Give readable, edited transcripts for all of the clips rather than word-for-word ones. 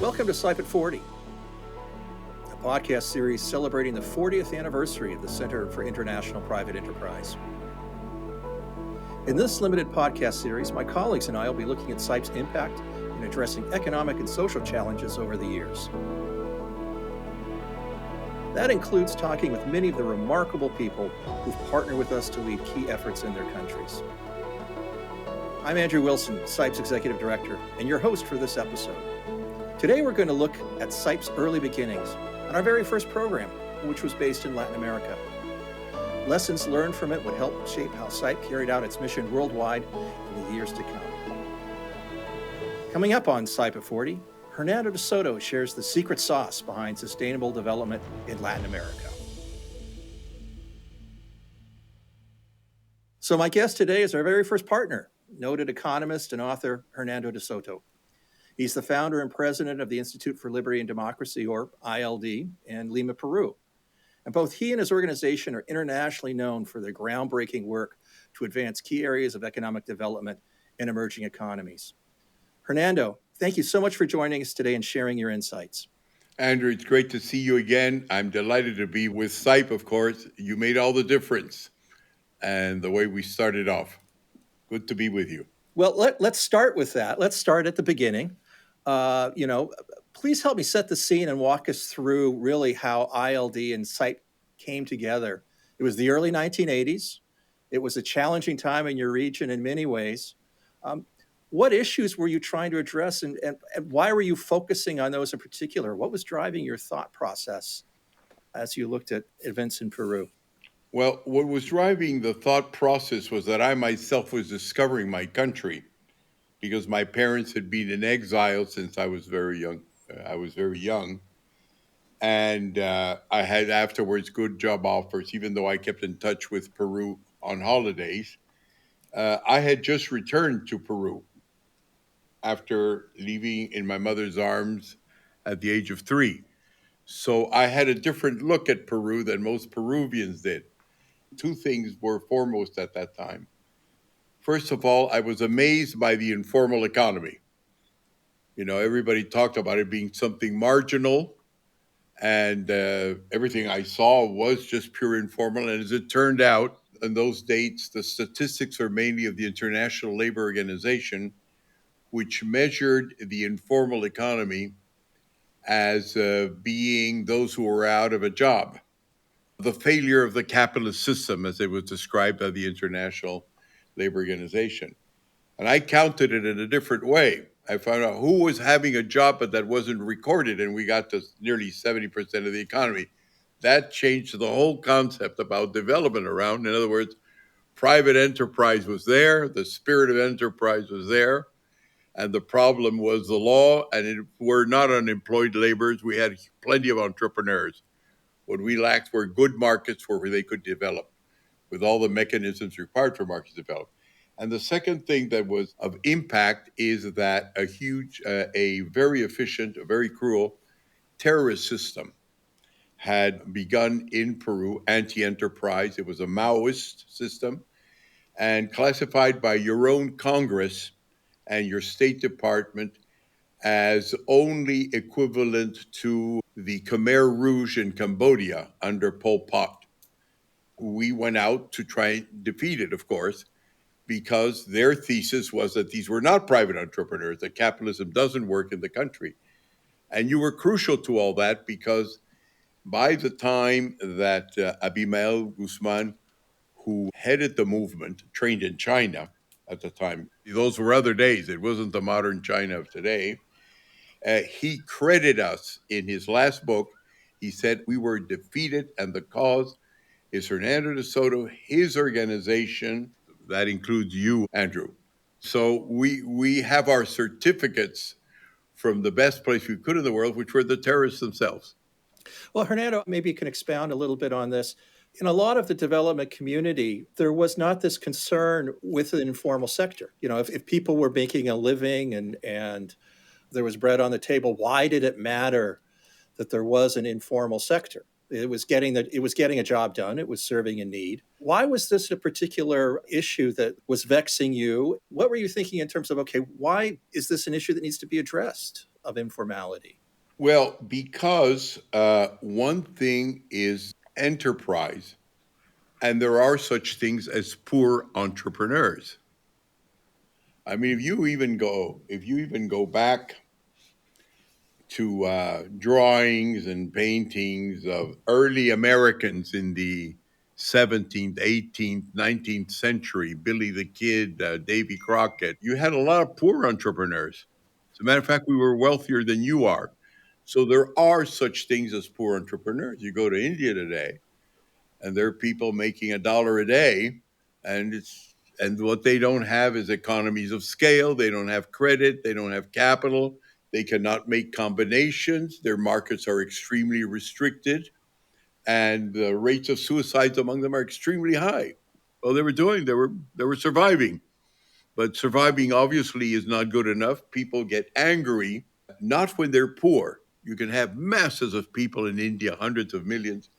Welcome to CIPE 40, a podcast series celebrating the 40th anniversary of the Center for International Private Enterprise. In this limited podcast series, my colleagues and I will be looking at CIPE's impact in addressing economic and social challenges over the years. That includes talking with many of the remarkable people who've partnered with us to lead key efforts in their countries. I'm Andrew Wilson, CIPE's Executive Director, and your host for this episode. Today we're going to look at CIPE's early beginnings and our very first program, which was based in Latin America. Lessons learned from it would help shape how CIPE carried out its mission worldwide in the years to come. Coming up on CIPE 40, Hernando de Soto shares the secret sauce behind sustainable development in Latin America. So my guest today is our very first partner, noted economist and author Hernando de Soto. He's the founder and president of the Institute for Liberty and Democracy, or ILD, in Lima, Peru. And both he and his organization are internationally known for their groundbreaking work to advance key areas of economic development in emerging economies. Hernando, thank you so much for joining us today and sharing your insights. Andrew, it's great to see you again. I'm delighted to be with CIPE, of course. You made all the difference and the way we started off. Good to be with you. Well, let's start with that. Let's start at the beginning. Please help me set the scene and walk us through really how ILD and CIPE came together. It was the early 1980s. It was a challenging time in your region in many ways. What issues were you trying to address and why were you focusing on those in particular? What was driving your thought process as you looked at events in Peru? Well, what was driving the thought process was that I myself was discovering my country because my parents had been in exile since I was very young. And I had afterwards good job offers, even though I kept in touch with Peru on holidays. I had just returned to Peru after leaving in my mother's arms at the age of 3. So I had a different look at Peru than most Peruvians did. Two things were foremost at that time. First of all, I was amazed by the informal economy. You know, everybody talked about it being something marginal, and everything I saw was just pure informal. And as it turned out, in those dates, the statistics are mainly of the International Labor Organization, which measured the informal economy as being those who were out of a job. The failure of the capitalist system, as it was described by the International Labor Organization. And I counted it in a different way. I found out who was having a job, but that wasn't recorded, and we got to nearly 70% of the economy. That changed the whole concept about development around. In other words, private enterprise was there, the spirit of enterprise was there, and the problem was the law, and we're not unemployed laborers. We had plenty of entrepreneurs. What we lacked were good markets where they could develop with all the mechanisms required for markets to develop. And the second thing that was of impact is that a very efficient, a very cruel terrorist system had begun in Peru, anti-enterprise. It was a Maoist system and classified by your own Congress and your State Department as only equivalent to the Khmer Rouge in Cambodia under Pol Pot. We went out to try and defeat it, of course, because their thesis was that these were not private entrepreneurs, that capitalism doesn't work in the country. And you were crucial to all that because by the time that Abimael Guzman, who headed the movement, trained in China at the time, those were other days, it wasn't the modern China of today, he credited us in his last book. He said we were defeated and the cause is Hernando de Soto, his organization. That includes you, Andrew. So we have our certificates from the best place we could in the world, which were the terrorists themselves. Well, Hernando, maybe you can expound a little bit on this. In a lot of the development community, there was not this concern with the informal sector. You know, if people were making a living and there was bread on the table, why did it matter that there was an informal sector? It was getting a job done. It was serving a need. Why was this a particular issue that was vexing you? What were you thinking in terms of, okay, why is this an issue that needs to be addressed? of informality? Well, because one thing is enterprise, and there are such things as poor entrepreneurs. I mean, if you even go back to drawings and paintings of early Americans in the 17th, 18th, 19th century, Billy the Kid, Davy Crockett, you had a lot of poor entrepreneurs. As a matter of fact, we were wealthier than you are. So there are such things as poor entrepreneurs. You go to India today, and there are people making $1 a day, and what they don't have is economies of scale. They don't have credit. They don't have capital. They cannot make combinations. Their markets are extremely restricted, and the rates of suicides among them are extremely high. Well, they were surviving, but surviving obviously is not good enough. People get angry, not when they're poor. You can have masses of people in India, hundreds of millions,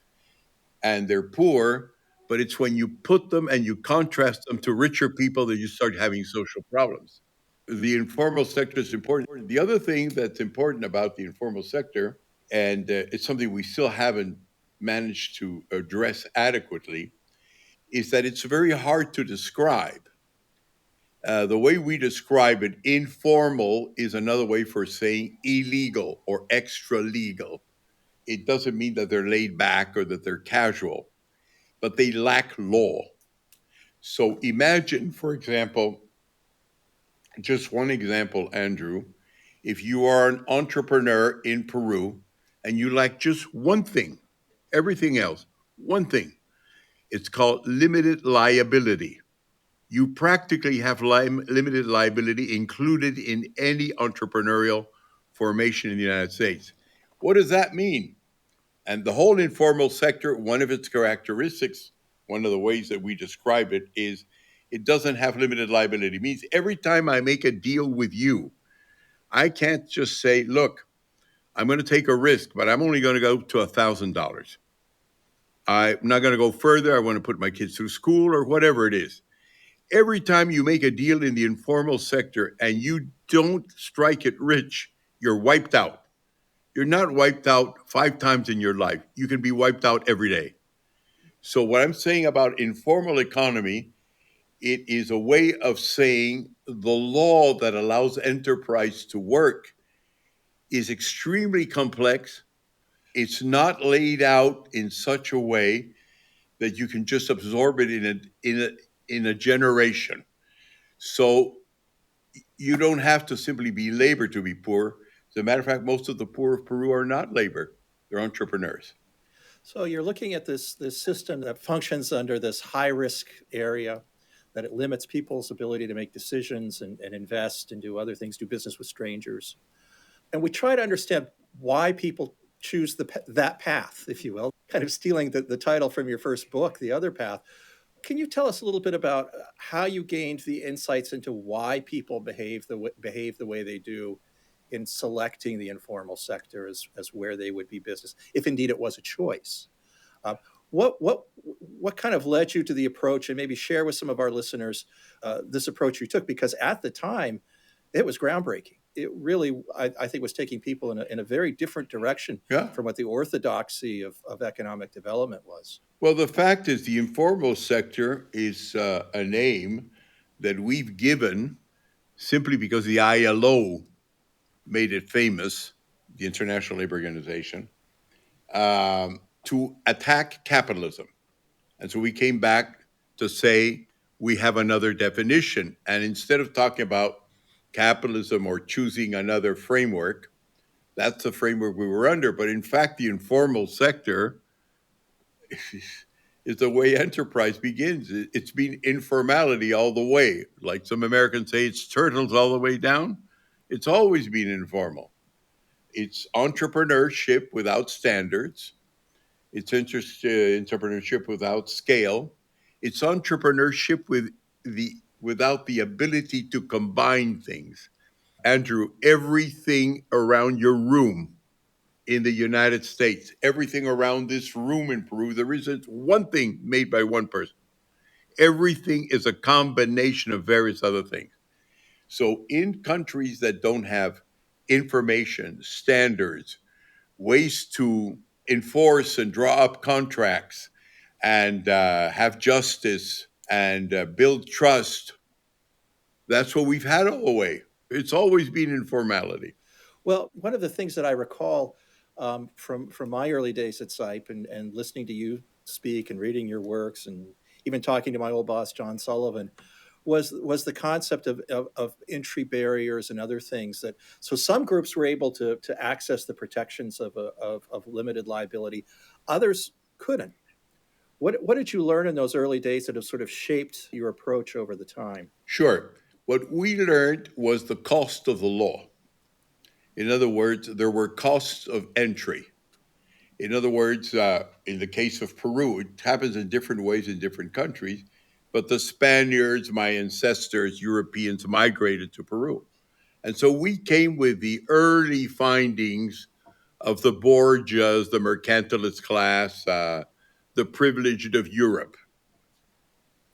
and they're poor, but it's when you put them and you contrast them to richer people that you start having social problems. The informal sector is important. The other thing that's important about the informal sector, and it's something we still haven't managed to address adequately, is that it's very hard to describe. The way we describe it, informal is another way for saying illegal or extra legal. It doesn't mean that they're laid back or that they're casual, but they lack law. So imagine, for example, just one example, Andrew, if you are an entrepreneur in Peru and you lack just one thing, everything else, one thing, it's called limited liability. You practically have limited liability included in any entrepreneurial formation in the United States. What does that mean? And the whole informal sector, one of its characteristics, one of the ways that we describe it is it doesn't have limited liability. It means every time I make a deal with you, I can't just say, look, I'm going to take a risk, but I'm only going to go to $1,000. I'm not going to go further. I want to put my kids through school or whatever it is. Every time you make a deal in the informal sector and you don't strike it rich, you're wiped out. You're not wiped out 5 times in your life. You can be wiped out every day. So what I'm saying about informal economy, it is a way of saying the law that allows enterprise to work is extremely complex. It's not laid out in such a way that you can just absorb it in a generation. So you don't have to simply be labor to be poor. As a matter of fact, most of the poor of Peru are not labor; they're entrepreneurs. So you're looking at this system that functions under this high risk area, that it limits people's ability to make decisions and invest and do other things, do business with strangers. And we try to understand why people choose that path, if you will, kind of stealing the title from your first book, The Other Path. Can you tell us a little bit about how you gained the insights into why people behave the way they do in selecting the informal sector as where they would be business, if indeed it was a choice? Uh, what kind of led you to the approach, and maybe share with some of our listeners this approach you took? Because at the time, it was groundbreaking. It really, I think, was taking people in a very different direction Yeah. from what the orthodoxy of economic development was. Well, the fact is, the informal sector is a name that we've given simply because the ILO made it famous, the International Labor Organization, to attack capitalism. And so we came back to say we have another definition. And instead of talking about capitalism or choosing another framework, that's the framework we were under. But in fact, the informal sector is the way enterprise begins. It's been informality all the way. Like some Americans say, it's turtles all the way down. It's always been informal. It's entrepreneurship without standards. It's entrepreneurship without scale. It's entrepreneurship without the ability to combine things. Andrew, everything around your room in the United States, everything around this room in Peru, there isn't one thing made by one person. Everything is a combination of various other things. So in countries that don't have information, standards, ways to enforce and draw up contracts and have justice and build trust. That's what we've had all the way. It's always been informality. Well, one of the things that I recall from my early days at CIPE and listening to you speak and reading your works and even talking to my old boss John Sullivan was the concept of entry barriers and other things that so some groups were able to access the protections of limited liability, others couldn't. What did you learn in those early days that have sort of shaped your approach over the time? Sure. What we learned was the cost of the law. In other words, there were costs of entry. In other words, in the case of Peru, it happens in different ways in different countries, but the Spaniards, my ancestors, Europeans migrated to Peru. And so we came with the early findings of the Borgias, the mercantilist class, the privileged of Europe.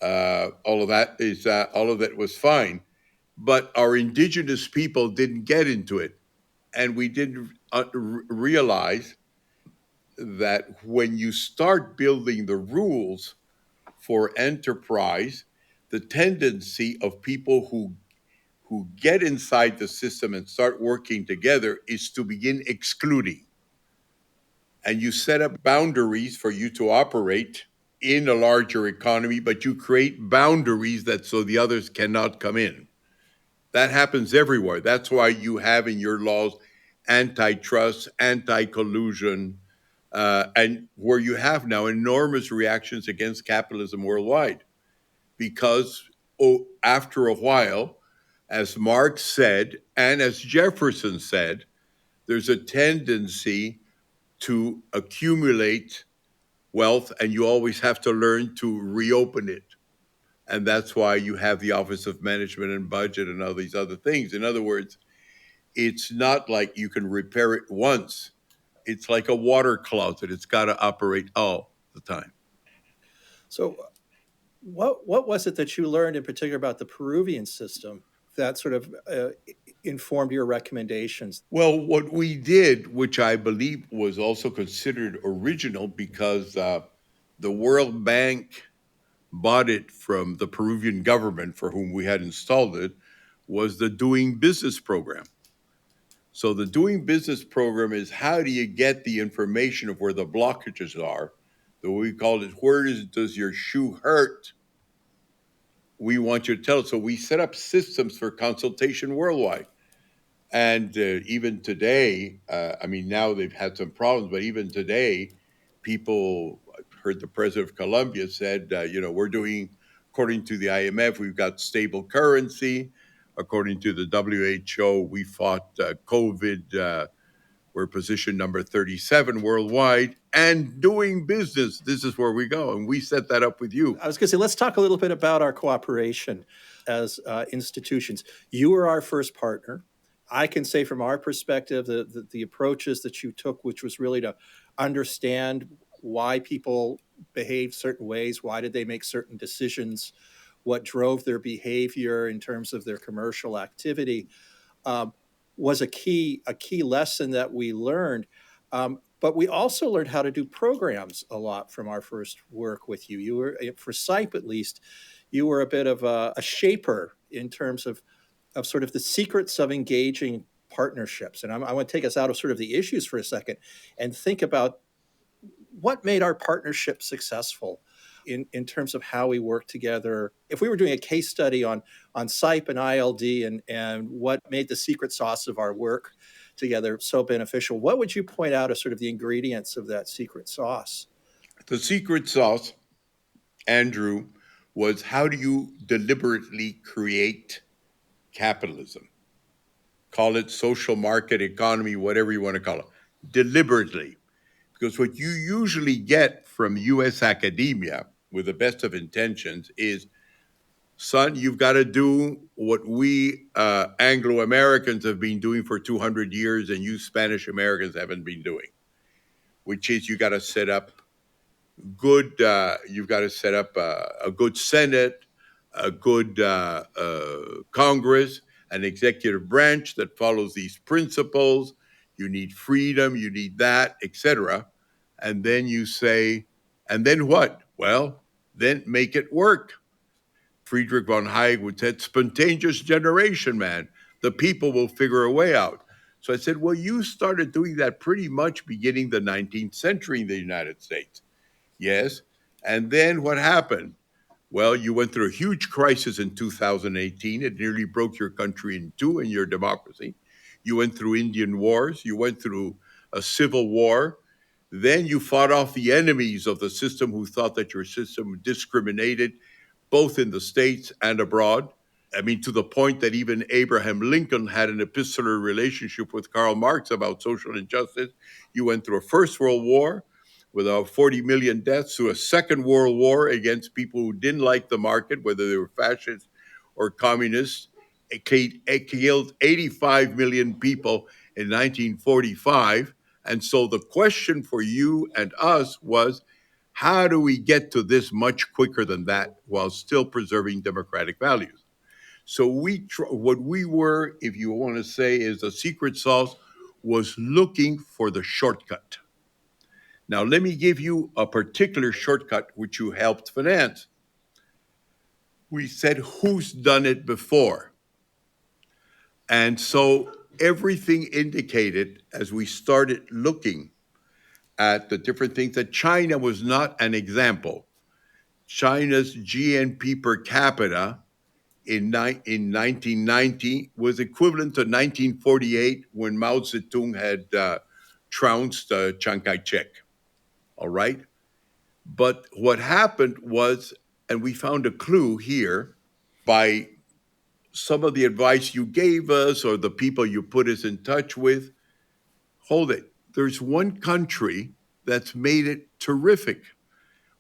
All of that was fine, but our indigenous people didn't get into it, and we didn't realize that when you start building the rules for enterprise, the tendency of people who get inside the system and start working together is to begin excluding. And you set up boundaries for you to operate in a larger economy, but you create boundaries that so the others cannot come in. That happens everywhere. That's why you have in your laws antitrust, anti collusion, and where you have now enormous reactions against capitalism worldwide. Because after a while, as Marx said, and as Jefferson said, there's a tendency to accumulate wealth, and you always have to learn to reopen it. And that's why you have the Office of Management and Budget and all these other things. In other words, it's not like you can repair it once. It's like a water closet. It's got to operate all the time. So what was it that you learned in particular about the Peruvian system that sort of informed your recommendations? Well, what we did, which I believe was also considered original because the World Bank bought it from the Peruvian government for whom we had installed it, was the Doing Business program. So the Doing Business program is how do you get the information of where the blockages are? The way we called it, does your shoe hurt? We want you to tell us. So we set up systems for consultation worldwide. And even today, I mean, now they've had some problems, but even today, people I heard the president of Colombia said, we're doing, according to the IMF, we've got stable currency. According to the WHO, we fought COVID. We're position number 37 worldwide and doing business. This is where we go. And we set that up with you. I was going to say, let's talk a little bit about our cooperation as institutions. You were our first partner. I can say from our perspective that the approaches that you took, which was really to understand why people behaved certain ways, why did they make certain decisions, what drove their behavior in terms of their commercial activity, um, was a key lesson that we learned. But we also learned how to do programs a lot from our first work with you. You were, for CIPE at least, you were a bit of a shaper in terms of sort of the secrets of engaging partnerships. And I want to take us out of sort of the issues for a second and think about what made our partnership successful in terms of how we work together. If we were doing a case study on CIPE and ILD and what made the secret sauce of our work together so beneficial, what would you point out as sort of the ingredients of that secret sauce? The secret sauce, Andrew, was how do you deliberately create capitalism? Call it social market economy, whatever you want to call it, deliberately. Because what you usually get from US academia, with the best of intentions, is son, you've got to do what we Anglo Americans have been doing for 200 years and you Spanish Americans haven't been doing, which is you got to set up you've got to set up a good Senate, a good Congress, an executive branch that follows these principles. You need freedom, you need that, etc. And then you say, and then what? Well, then make it work. Friedrich von Hayek would say, spontaneous generation, man. The people will figure a way out. So I said, well, you started doing that pretty much beginning the 19th century in the United States. Yes. And then what happened? Well, you went through a huge crisis in 2018. It nearly broke your country in two and your democracy. You went through Indian wars. You went through a civil war. Then you fought off the enemies of the system who thought that your system discriminated both in the States and abroad. I mean, to the point that even Abraham Lincoln had an epistolar relationship with Karl Marx about social injustice. You went through a First World War with 40 million deaths, through a Second World War against people who didn't like the market, whether they were fascists or communists. It killed 85 million people in 1945. And so the question for you and us was, how do we get to this much quicker than that while still preserving democratic values? So what we were, if you want to say, is the secret sauce, was looking for the shortcut. Now, let me give you a particular shortcut which you helped finance. We said, who's done it before? And so everything indicated as we started looking at the different things that China was not an example. China's GNP per capita in 1990 was equivalent to 1948 when Mao Zedong had trounced Chiang Kai shek. All right. But what happened was, and we found a clue here by some of the advice you gave us or the people you put us in touch with. Hold it. There's one country that's made it terrific,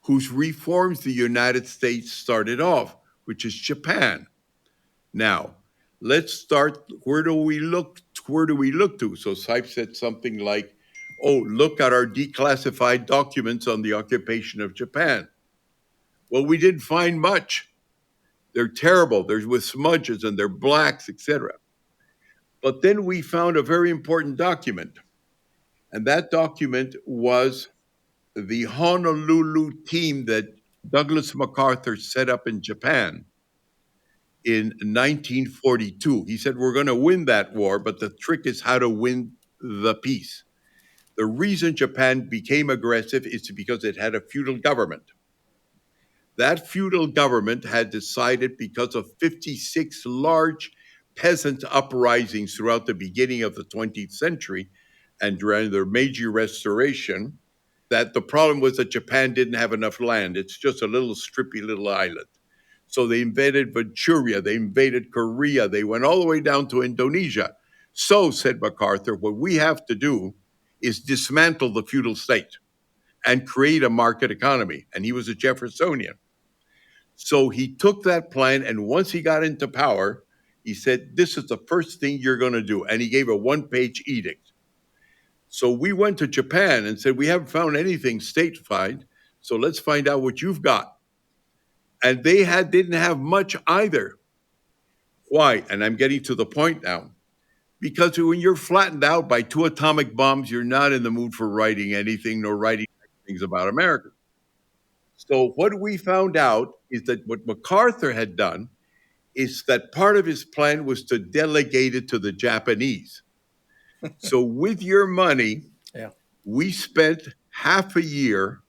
whose reforms the United States started off, which is Japan. Now, let's start. Where do we look? Where do we look to? So CIPE said something like, "Oh, look at our declassified documents on the occupation of Japan." Well, we didn't find much. They're terrible. They're with smudges and they're blacks, etc. But then we found a very important document, and that document was the Honolulu team that Douglas MacArthur set up in Japan in 1942. He said, we're going to win that war, but the trick is how to win the peace. The reason Japan became aggressive is because it had a feudal government. That feudal government had decided, because of 56 large peasant uprisings throughout the beginning of the 20th century and during their Meiji Restoration, that the problem was that Japan didn't have enough land. It's just a little strippy little island. So they invaded Manchuria, they invaded Korea, they went all the way down to Indonesia. So, said MacArthur, what we have to do is dismantle the feudal state and create a market economy. And he was a Jeffersonian. So he took that plan, and once he got into power, he said, this is the first thing you're going to do. And he gave a one-page edict. So we went to Japan and said, we haven't found anything stateside, so let's find out what you've got. And they didn't have much either. Why? And I'm getting to the point now. Because when you're flattened out by 2 atomic bombs, you're not in the mood for writing anything, nor writing things about America. So what we found out is that what MacArthur had done is that part of his plan was to delegate it to the Japanese. So with your money, we spent half a year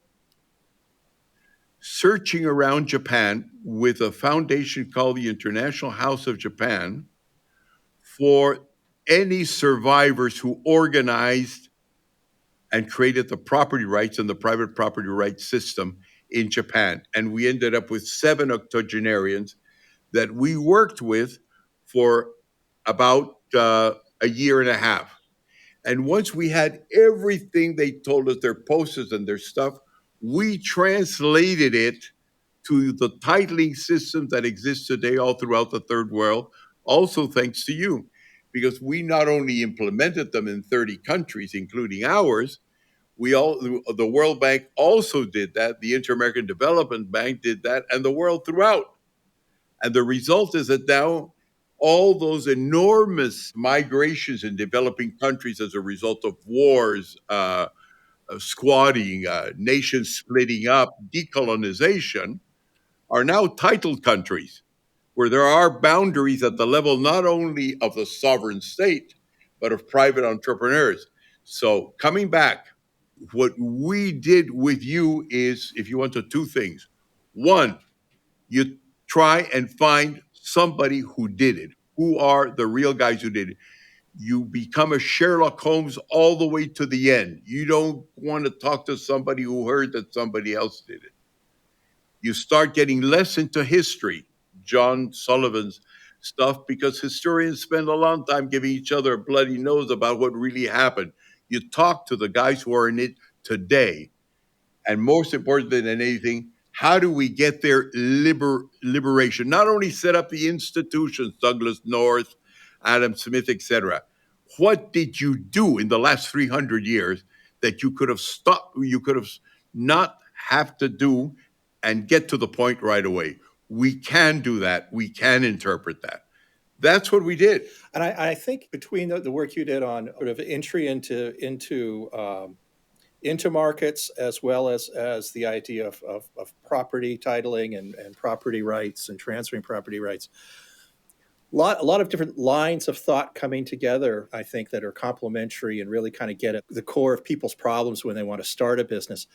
searching around Japan with a foundation called the International House of Japan for any survivors who organized and created the property rights and the private property rights system in Japan. And we ended up with 7 octogenarians that we worked with for about a year and a half. And once we had everything they told us, their posters and their stuff, we translated it to the titling systems that exist today all throughout the third world, also thanks to you, because we not only implemented them in 30 countries, including ours, the World Bank also did that, the Inter-American Development Bank did that, and the world throughout. And the result is that now all those enormous migrations in developing countries as a result of wars, squatting, nations splitting up, decolonization, are now titled countries where there are boundaries at the level not only of the sovereign state, but of private entrepreneurs. So, coming back, what we did with you is, if you want to, two things. One, you try and find somebody who did it. Who are the real guys who did it? You become a Sherlock Holmes all the way to the end. You don't want to talk to somebody who heard that somebody else did it. You start getting less into history, John Sullivan's stuff, because historians spend a long time giving each other a bloody nose about what really happened. You talk to the guys who are in it today, and most important than anything, how do we get their liberation? Not only set up the institutions, Douglas North, Adam Smith, etc. What did you do in the last 300 years that you could have stopped, you could have not have to do and get to the point right away? We can do that. We can interpret that. That's what we did. And I think between the work you did on sort of entry into markets, as well as the idea of property titling and property rights and transferring property rights, a lot of different lines of thought coming together, I think, that are complementary and really kind of get at the core of people's problems when they want to start a business.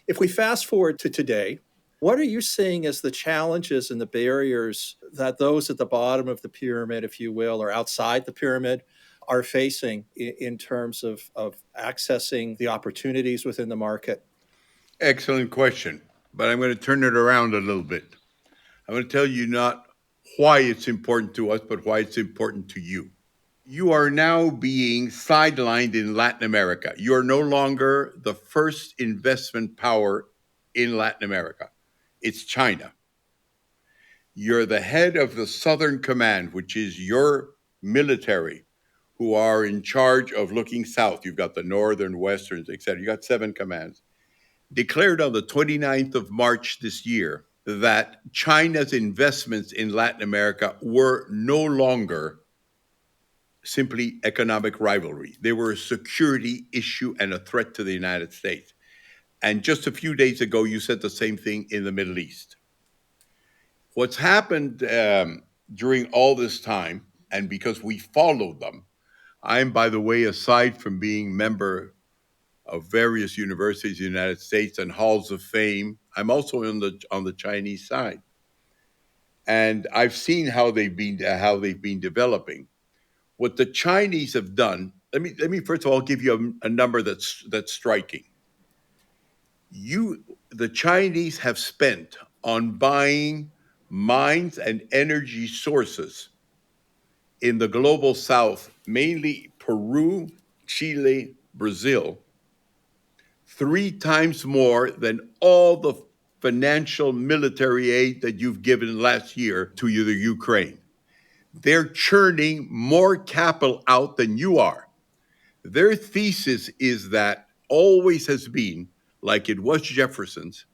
If we fast forward to today, what are you seeing as the challenges and the barriers that those at the bottom of the pyramid, if you will, or outside the pyramid, are facing in terms of accessing the opportunities within the market? Excellent question. But I'm going to turn it around a little bit. I'm going to tell you not why it's important to us, but why it's important to you. You are now being sidelined in Latin America. You are no longer the first investment power in Latin America. It's China. You're the head of the Southern Command, which is your military, who are in charge of looking south. You've got the Northern, Westerns, etc. You got 7 commands. Declared on the 29th of March this year that China's investments in Latin America were no longer simply economic rivalry. They were a security issue and a threat to the United States. And just a few days ago, you said the same thing in the Middle East. What's happened during all this time, and because we followed them, I'm, by the way, aside from being member of various universities in the United States and halls of fame, I'm also on the Chinese side, and I've seen how they've been developing. What the Chinese have done. Let me first of all give you a number that's striking. The Chinese have spent on buying mines and energy sources in the global south, mainly Peru, Chile, Brazil, 3 times more than all the financial military aid that you've given last year to the Ukraine. They're churning more capital out than you are. Their thesis is that always has been, like it was Jefferson's,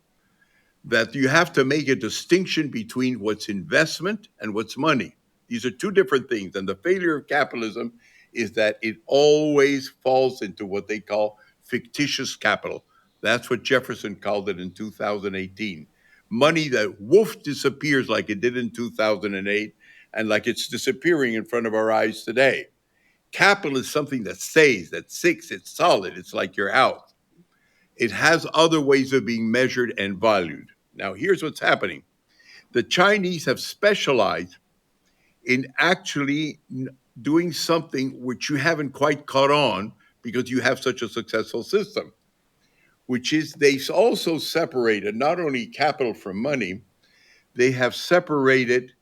that you have to make a distinction between what's investment and what's money. These are two different things. And the failure of capitalism is that it always falls into what they call fictitious capital. That's what Jefferson called it in 2018. Money that woof disappears like it did in 2008 and like it's disappearing in front of our eyes today. Capital is something that stays, that sticks, it's solid, it's like your house. It has other ways of being measured and valued. Now, here's what's happening. The Chinese have specialized in actually doing something which you haven't quite caught on because you have such a successful system, which is they've also separated not only capital from money, they have separated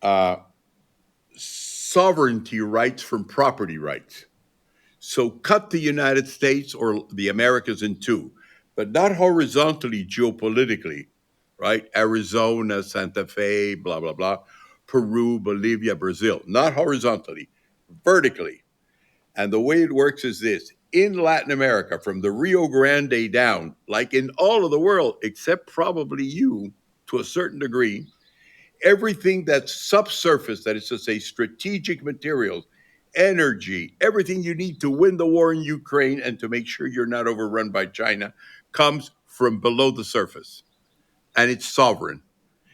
uh, sovereignty rights from property rights. So cut the United States or the Americas in two, but not horizontally geopolitically, right? Arizona, Santa Fe, blah, blah, blah. Peru, Bolivia, Brazil, not horizontally, vertically. And the way it works is this: in Latin America, from the Rio Grande down, like in all of the world, except probably you to a certain degree, everything that's subsurface, that is to say, strategic materials, energy, everything you need to win the war in Ukraine and to make sure you're not overrun by China comes from below the surface. And it's sovereign.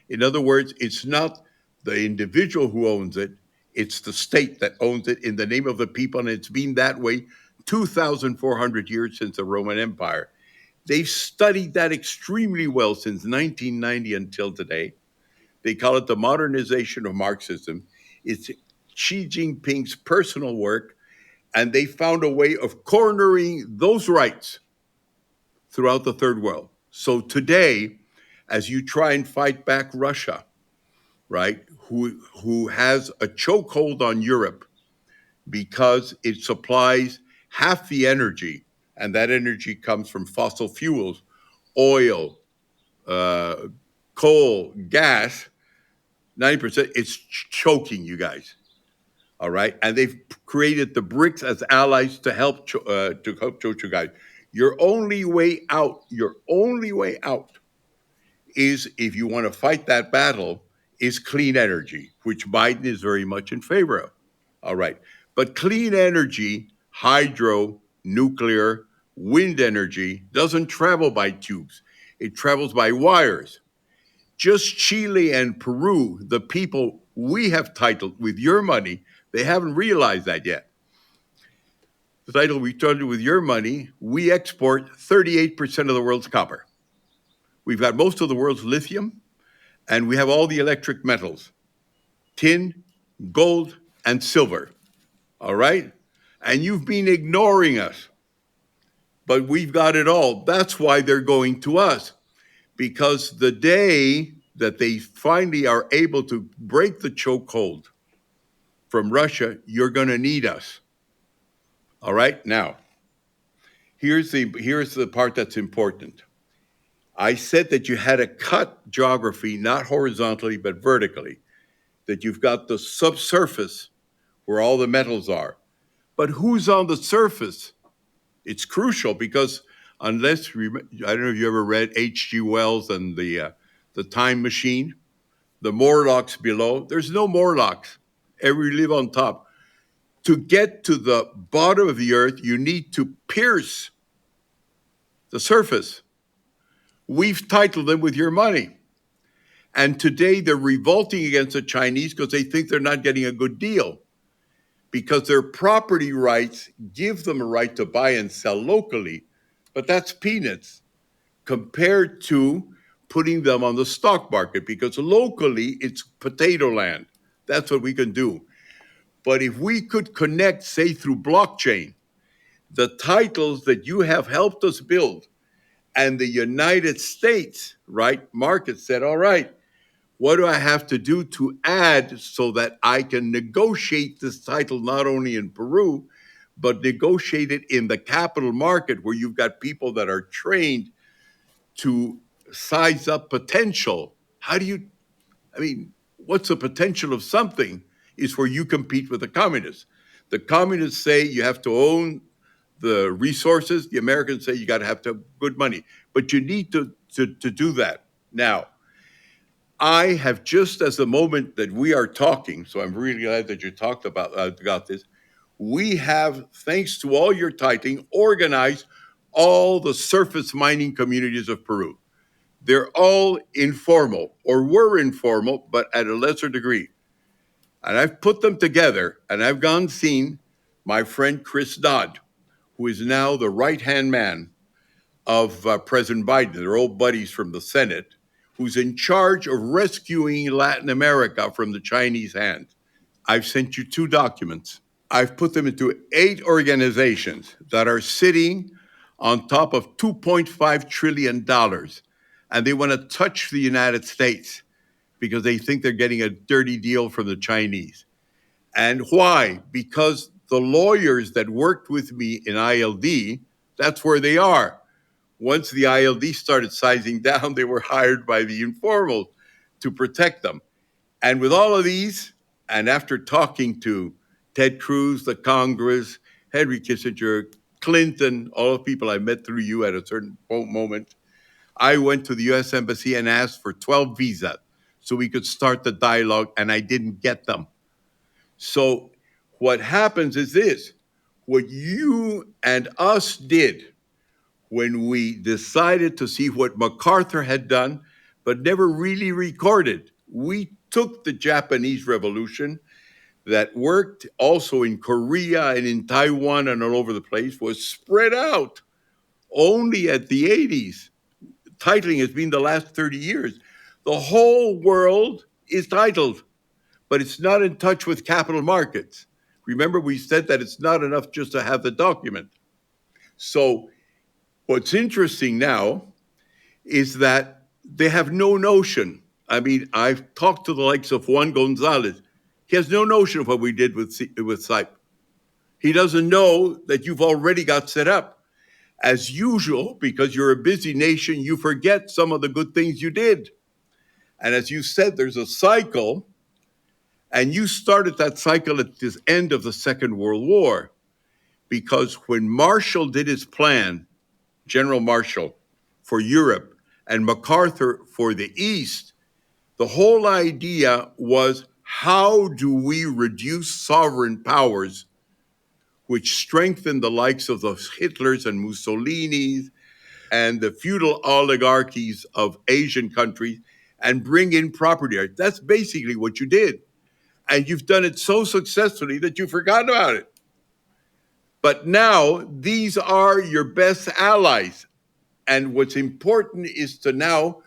In other words, it's not the individual who owns it, it's the state that owns it in the name of the people. And it's been that way 2,400 years since the Roman Empire. They've studied that extremely well since 1990 until today. They call it the modernization of Marxism. It's Xi Jinping's personal work, and they found a way of cornering those rights throughout the third world. So today, as you try and fight back Russia, right, who has a chokehold on Europe because it supplies half the energy, and that energy comes from fossil fuels, oil, uh, coal, gas, 90%, it's choking you guys. All right. And they've created the BRICS as allies to help choke you guys. Your only way out is, if you want to fight that battle, is clean energy, which Biden is very much in favor of. All right. But clean energy, hydro, nuclear, wind energy doesn't travel by tubes. It travels by wires. Just Chile and Peru, the people we have titled with your money, they haven't realized that yet. The title we titled with your money, we export 38% of the world's copper. We've got most of the world's lithium, and we have all the electric metals, tin, gold, and silver. All right? And you've been ignoring us, but we've got it all. That's why they're going to us, because the day that they finally are able to break the chokehold from Russia, you're going to need us. All right? Now, here's the part that's important. I said that you had to cut geography not horizontally but vertically, that you've got the subsurface where all the metals are. But who's on the surface? It's crucial, because unless, I don't know if you ever read H.G. Wells and the Time Machine, the Morlocks below. There's no Morlocks. We live on top. To get to the bottom of the earth, you need to pierce the surface. We've titled them with your money. And today they're revolting against the Chinese because they think they're not getting a good deal, because their property rights give them a right to buy and sell locally. But that's peanuts compared to putting them on the stock market, because locally it's potato land. That's what we can do. But if we could connect, say through blockchain, the titles that you have helped us build, and the United States, right, market said, all right, what do I have to do to add so that I can negotiate this title not only in Peru, but negotiate it in the capital market, where you've got people that are trained to size up potential? What's the potential of something is where you compete with the communists. The communists say you have to own the resources. The Americans say you got to have good money, but you need to do that. Now, I have, just as the moment that we are talking, so I'm really glad that you talked about this. We have, thanks to all your tithing, organized all the surface mining communities of Peru. They're all informal, or were informal, but at a lesser degree. And I've put them together, and I've gone seen my friend Chris Dodd, who is now the right-hand man of President Biden. They're old buddies from the Senate, who's in charge of rescuing Latin America from the Chinese hand. I've sent you 2 documents. I've put them into 8 organizations that are sitting on top of $2.5 trillion. And they want to touch the United States because they think they're getting a dirty deal from the Chinese. And why? Because the lawyers that worked with me in ILD, that's where they are. Once the ILD started sizing down, they were hired by the informals to protect them. And with all of these, and after talking to Ted Cruz, the Congress, Henry Kissinger, Clinton, all the people I met through you at a certain moment, I went to the U.S. Embassy and asked for 12 visas so we could start the dialogue, and I didn't get them. So what happens is this: what you and us did when we decided to see what MacArthur had done, but never really recorded. We took the Japanese Revolution that worked also in Korea and in Taiwan and all over the place, was spread out only at the 80s. Titling has been the last 30 years. The whole world is titled, but it's not in touch with capital markets. Remember, we said that it's not enough just to have the document. So, what's interesting now is that they have no notion. I mean, I've talked to the likes of Juan Gonzalez. He has no notion of what we did with CIPE. He doesn't know that you've already got set up. As usual, because you're a busy nation, you forget some of the good things you did. And as you said, there's a cycle, and you started that cycle at the end of the Second World War. Because when Marshall did his plan, General Marshall, for Europe and MacArthur for the East, the whole idea was, how do we reduce sovereign powers, which strengthen the likes of the Hitlers and Mussolinis and the feudal oligarchies of Asian countries, and bring in property rights? That's basically what you did. And you've done it so successfully that you forgot about it. But now these are your best allies. And what's important is to now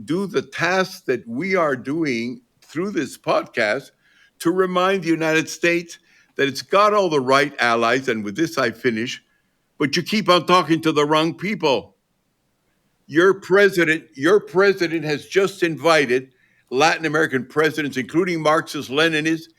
do the task that we are doing through this podcast to remind the United States that it's got all the right allies. And with this, I finish. But you keep on talking to the wrong people. Your president has just invited Latin American presidents, including Marxist Leninists.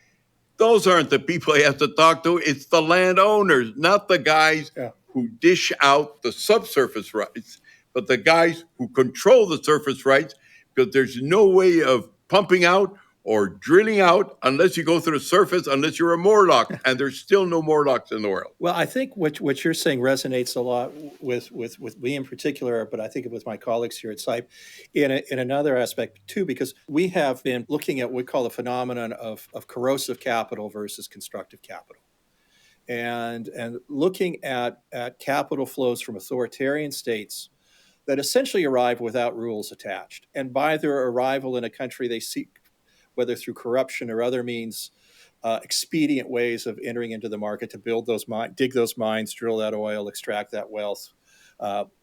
Those aren't the people he has to talk to. It's the landowners, not the guys who dish out the subsurface rights, but the guys who control the surface rights, because there's no way of pumping out or drilling out unless you go through the surface, unless you're a Morlock, and there's still no Morlocks in the world. Well, I think what you're saying resonates a lot with me in particular, but I think with my colleagues here at CIPE in another aspect too, because we have been looking at what we call the phenomenon of corrosive capital versus constructive capital. And looking at capital flows from authoritarian states that essentially arrive without rules attached. And by their arrival in a country, they seek, whether through corruption or other means, expedient ways of entering into the market to build those mines, dig those mines, drill that oil, extract that wealth,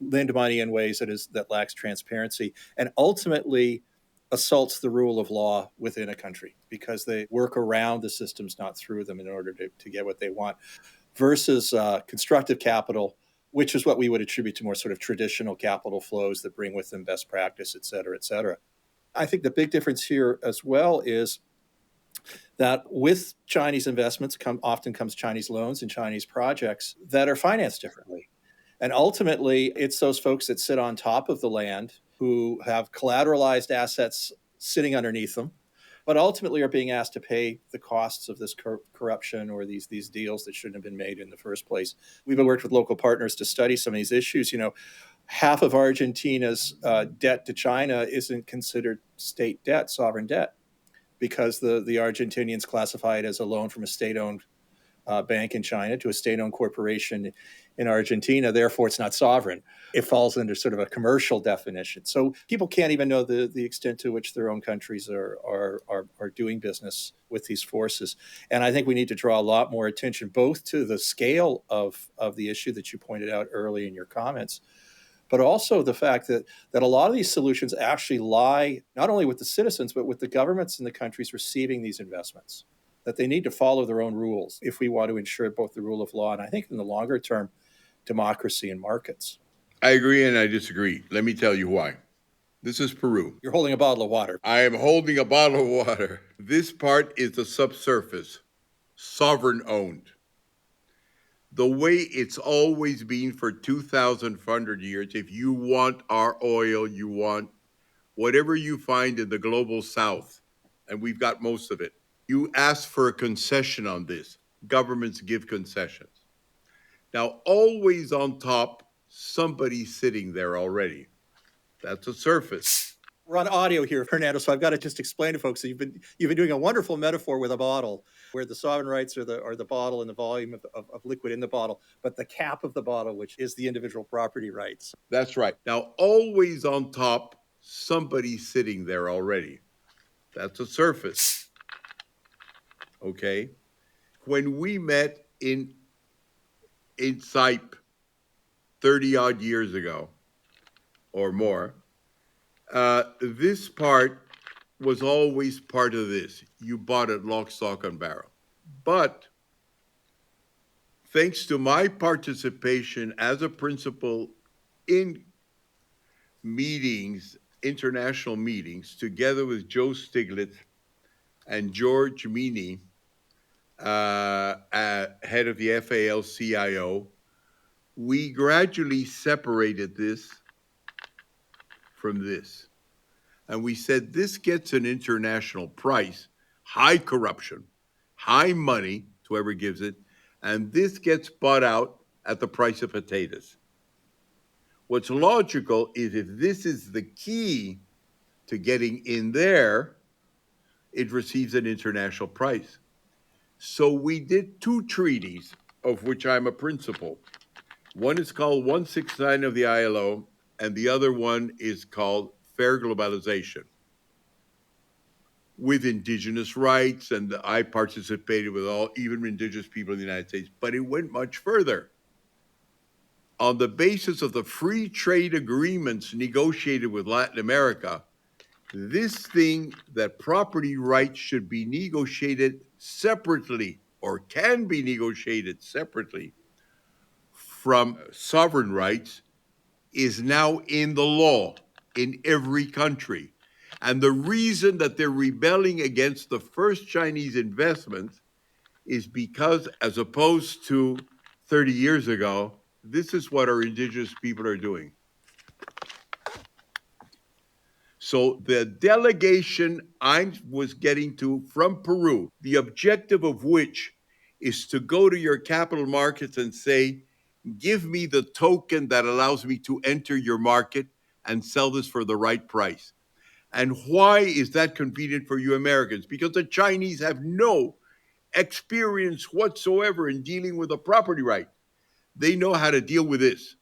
lend money in ways that lacks transparency, and ultimately assaults the rule of law within a country because they work around the systems, not through them, in order to get what they want. Versus constructive capital, which is what we would attribute to more sort of traditional capital flows that bring with them best practice, et cetera, et cetera. I think the big difference here as well is that with Chinese investments often comes Chinese loans and Chinese projects that are financed differently. And ultimately, it's those folks that sit on top of the land who have collateralized assets sitting underneath them, but ultimately are being asked to pay the costs of this corruption or these deals that shouldn't have been made in the first place. We've worked with local partners to study some of these issues. Half of Argentina's debt to China isn't considered state debt, sovereign debt, because the Argentinians classify it as a loan from a state-owned bank in China to a state-owned corporation in Argentina. Therefore, it's not sovereign. It falls under sort of a commercial definition. So people can't even know the extent to which their own countries are doing business with these forces. And I think we need to draw a lot more attention both to the scale of the issue that you pointed out early in your comments, but also the fact that a lot of these solutions actually lie not only with the citizens, but with the governments in the countries receiving these investments, that they need to follow their own rules if we want to ensure both the rule of law and, I think in the longer term, democracy and markets. I agree and I disagree. Let me tell you why. This is Peru. You're holding a bottle of water. I am holding a bottle of water. This part is the subsurface, sovereign owned. The way it's always been for 2,500 years. If you want our oil, you want whatever you find in the global south, and we've got most of it, you ask for a concession on this. Governments give concessions. Now, always on top, somebody's sitting there already. That's a surface. We're on audio here, Hernando, so I've got to just explain to folks that you've been doing a wonderful metaphor with a bottle, where the sovereign rights are the bottle and the volume of liquid in the bottle, but the cap of the bottle, which is the individual property rights. That's right. Now, always on top, somebody's sitting there already. That's a surface. Okay. When we met in CIPE 30 odd years ago or more, this part was always part of this. You bought it lock, stock, and barrel. But thanks to my participation as a principal in meetings, international meetings, together with Joe Stiglitz and George Meany, head of the FAL-CIO, we gradually separated this from this. And we said this gets an international price, high corruption, high money to whoever gives it, and this gets bought out at the price of potatoes. What's logical is if this is the key to getting in there, it receives an international price. So we did two treaties, of which I'm a principal. One is called 169 of the ILO, and the other one is called Fair Globalization, with indigenous rights, and I participated with all, even indigenous people in the United States, but it went much further. On the basis of the free trade agreements negotiated with Latin America, this thing that property rights should be negotiated separately or can be negotiated separately from sovereign rights is now in the law in every country. And the reason that they're rebelling against the first Chinese investments is because, as opposed to 30 years ago, this is what our indigenous people are doing. So the delegation I was getting to from Peru, the objective of which is to go to your capital markets and say, give me the token that allows me to enter your market and sell this for the right price. And why is that convenient for you Americans? Because the Chinese have no experience whatsoever in dealing with a property right. They know how to deal with this.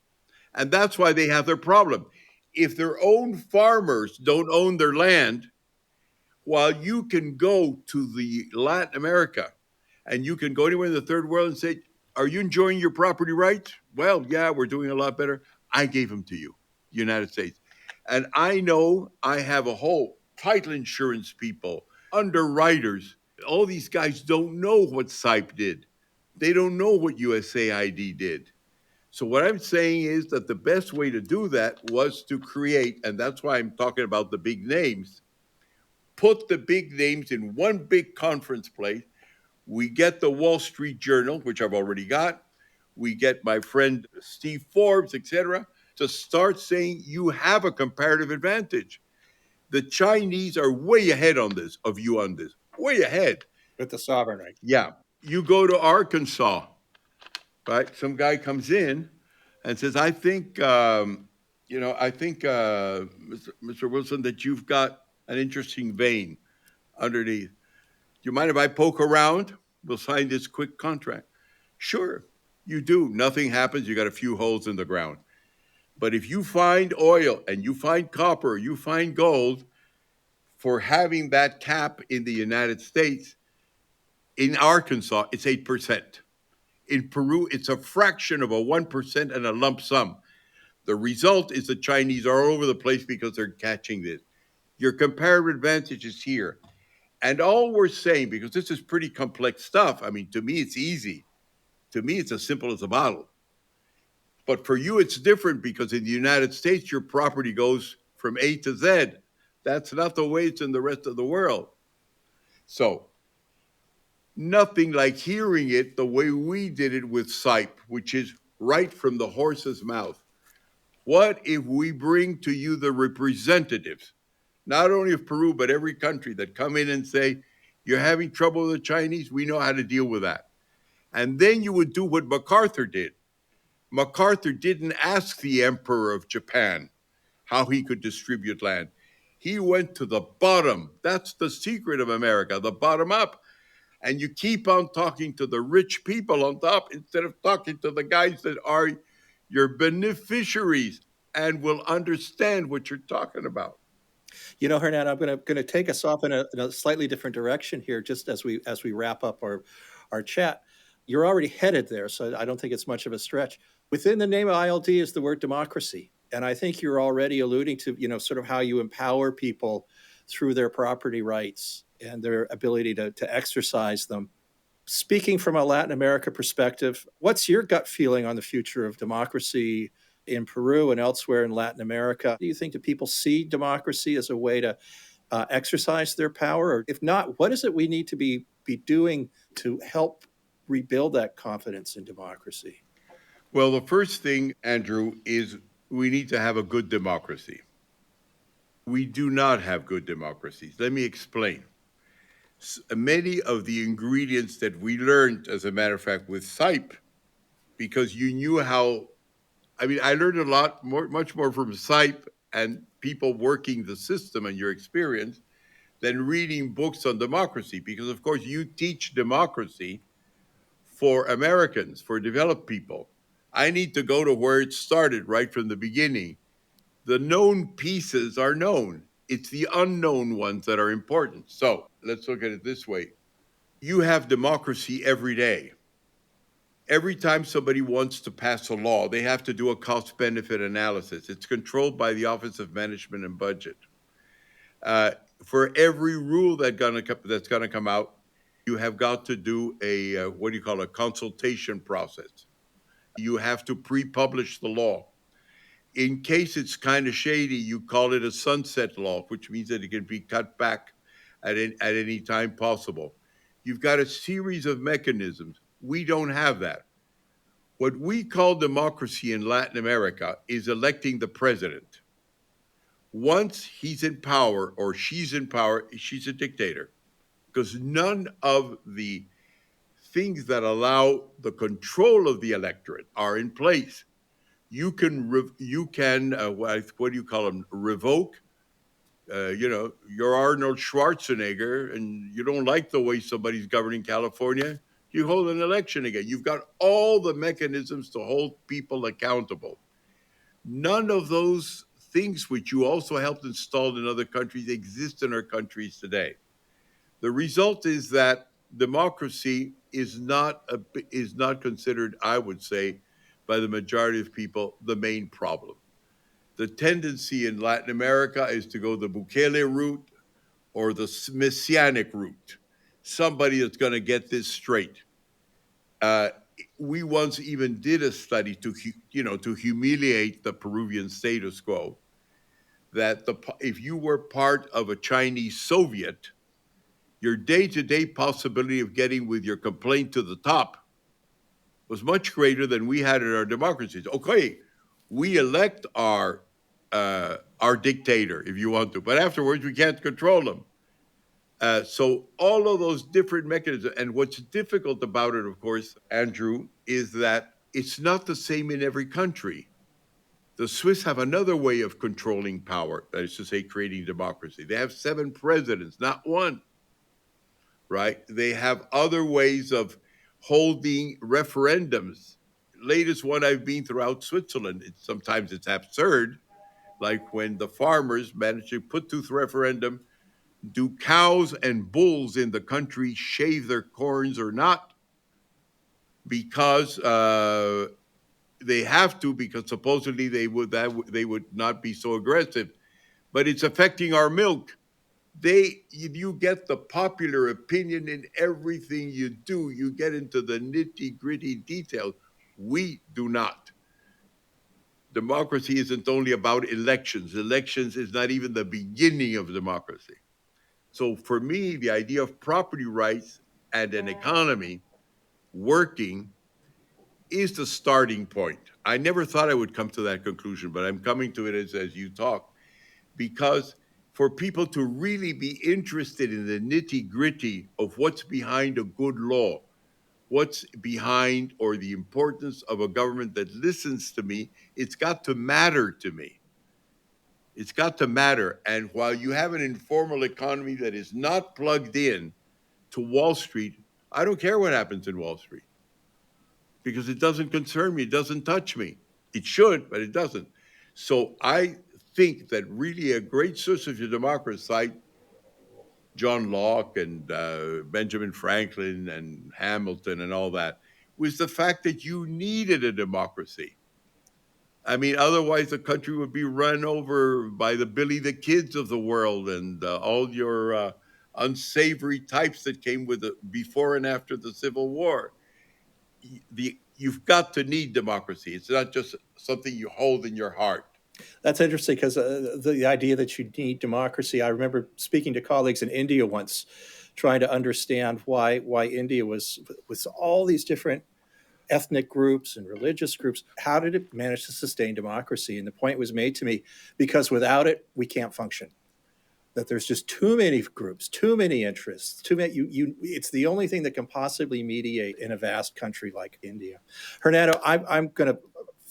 And that's why they have their problem. If their own farmers don't own their land, while you can go to the Latin America and you can go anywhere in the third world and say, are you enjoying your property rights? Well, yeah, we're doing a lot better. I gave them to you, United States. And I know I have a whole title insurance people, underwriters. All these guys don't know what CIPE did. They don't know what USAID did. So what I'm saying is that the best way to do that was to create, and that's why I'm talking about the big names, put the big names in one big conference place. We get the Wall Street Journal, which I've already got. We get my friend Steve Forbes, etc., to start saying you have a comparative advantage. The Chinese are way ahead on this, of you on this, way ahead. With the sovereign rights. Yeah. You go to Arkansas, right? Some guy comes in and says, I think, Mr. Wilson, that you've got an interesting vein underneath. Do you mind if I poke around? We'll sign this quick contract. Sure, you do. Nothing happens. You got a few holes in the ground. But if you find oil and you find copper, you find gold, for having that cap in the United States, in Arkansas, it's 8%. In Peru, it's a fraction of a 1% and a lump sum. The result is the Chinese are all over the place because they're catching this. Your comparative advantage is here. And all we're saying, because this is pretty complex stuff, I mean, to me, it's easy. To me, it's as simple as a bottle. But for you, it's different because in the United States, your property goes from A to Z. That's not the way it's in the rest of the world. So, nothing like hearing it the way we did it with CIPE, which is right from the horse's mouth. What if we bring to you the representatives, not only of Peru, but every country that come in and say, you're having trouble with the Chinese, we know how to deal with that. And then you would do what MacArthur did. MacArthur didn't ask the Emperor of Japan how he could distribute land. He went to the bottom. That's the secret of America, the bottom up. And you keep on talking to the rich people on top instead of talking to the guys that are your beneficiaries and will understand what you're talking about. You know, Hernando, I'm going to take us off in a slightly different direction here, just as we wrap up our chat. You're already headed there, so I don't think it's much of a stretch. Within the name of ILD is the word democracy, and I think you're already alluding to, you know, sort of how you empower people through their property rights and their ability to exercise them. Speaking from a Latin America perspective, what's your gut feeling on the future of democracy in Peru and elsewhere in Latin America? Do you think that people see democracy as a way to exercise their power? Or if not, what is it we need to be doing to help rebuild that confidence in democracy? Well, the first thing, Andrew, is we need to have a good democracy. We do not have good democracies. Let me explain. Many of the ingredients that we learned, as a matter of fact, with CIPE, because you knew how, I mean, I learned a lot more, much more from CIPE and people working the system and your experience than reading books on democracy, because of course you teach democracy for Americans, for developed people. I need to go to where it started right from the beginning. The known pieces are known. It's the unknown ones that are important. So let's look at it this way. You have democracy every day. Every time somebody wants to pass a law, they have to do a cost benefit analysis. It's controlled by the Office of Management and Budget. Uh, for every rule that's going to come out, you have got to do a what do you call a consultation process. You have to pre-publish the law. In case it's kind of shady, you call it a sunset law, which means that it can be cut back at any time possible. You've got a series of mechanisms. We don't have that. What we call democracy in Latin America is electing the president. Once he's in power or she's in power, she's a dictator because none of the things that allow the control of the electorate are in place. You can what do you call them, revoke. You're Arnold Schwarzenegger, and you don't like the way somebody's governing California. You hold an election again. You've got all the mechanisms to hold people accountable. None of those things which you also helped install in other countries exist in our countries today. The result is that democracy is not considered, I would say, by the majority of people, the main problem. The tendency in Latin America is to go the Bukele route or the Messianic route. Somebody that's going to get this straight. Uh, we once even did a study to humiliate the Peruvian status quo. That if you were part of a Chinese Soviet, your day-to-day possibility of getting with your complaint to the top was much greater than we had in our democracies. Okay, we elect our dictator if you want to, but afterwards we can't control them. So all of those different mechanisms, and what's difficult about it, of course, Andrew, is that it's not the same in every country. The Swiss have another way of controlling power, that is to say, creating democracy. They have 7 presidents, not one, right? They have other ways of holding referendums. Latest one I've been throughout Switzerland. Sometimes it's absurd, like when the farmers managed to put to referendum, do cows and bulls in the country shave their corns or not? Because they have to, because supposedly they would not be so aggressive. But it's affecting our milk. You get the popular opinion in everything you do. You get into the nitty gritty details. We do not. Democracy isn't only about elections. Elections is not even the beginning of democracy. So for me, the idea of property rights and an economy working is the starting point. I never thought I would come to that conclusion, but I'm coming to it as you talk, because for people to really be interested in the nitty gritty of what's behind a good law, what's behind or the importance of a government that listens to me, it's got to matter to me. It's got to matter. And while you have an informal economy that is not plugged in to Wall Street, I don't care what happens in Wall Street because it doesn't concern me. It doesn't touch me. It should, but it doesn't. So I think that really a great source of your democracy, like John Locke and Benjamin Franklin and Hamilton and all that, was the fact that you needed a democracy. I mean, otherwise the country would be run over by the Billy the Kids of the world and all your unsavory types that came with it before and after the Civil War. You've got to need democracy. It's not just something you hold in your heart. That's interesting because the idea that you need democracy, I remember speaking to colleagues in India once, trying to understand why India was with all these different ethnic groups and religious groups. How did it manage to sustain democracy? And the point was made to me, because without it, we can't function. That there's just too many groups, too many interests, too many. It's the only thing that can possibly mediate in a vast country like India. Hernando, I'm going to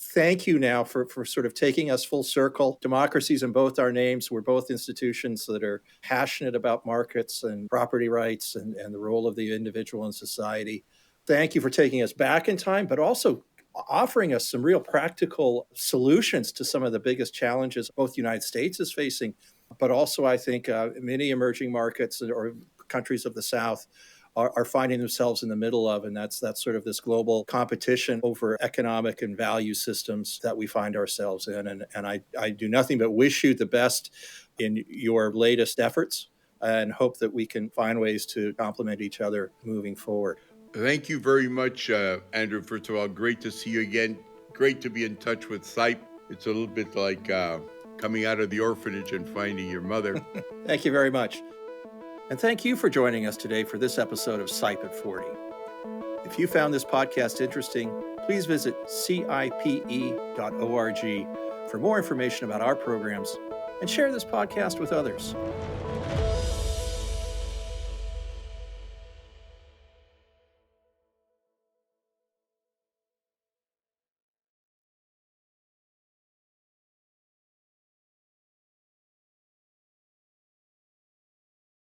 thank you now for sort of taking us full circle. Democracies in both our names. We're both institutions that are passionate about markets and property rights and the role of the individual in society. Thank you for taking us back in time, but also offering us some real practical solutions to some of the biggest challenges both the United States is facing, but also I think many emerging markets or countries of the South are finding themselves in the middle of, and that's sort of this global competition over economic and value systems that we find ourselves in. And I do nothing but wish you the best in your latest efforts and hope that we can find ways to complement each other moving forward. Thank you very much, Andrew. First of all, great to see you again. Great to be in touch with CIPE. It's a little bit like coming out of the orphanage and finding your mother. Thank you very much. And thank you for joining us today for this episode of CIPE at 40. If you found this podcast interesting, please visit CIPE.org for more information about our programs and share this podcast with others.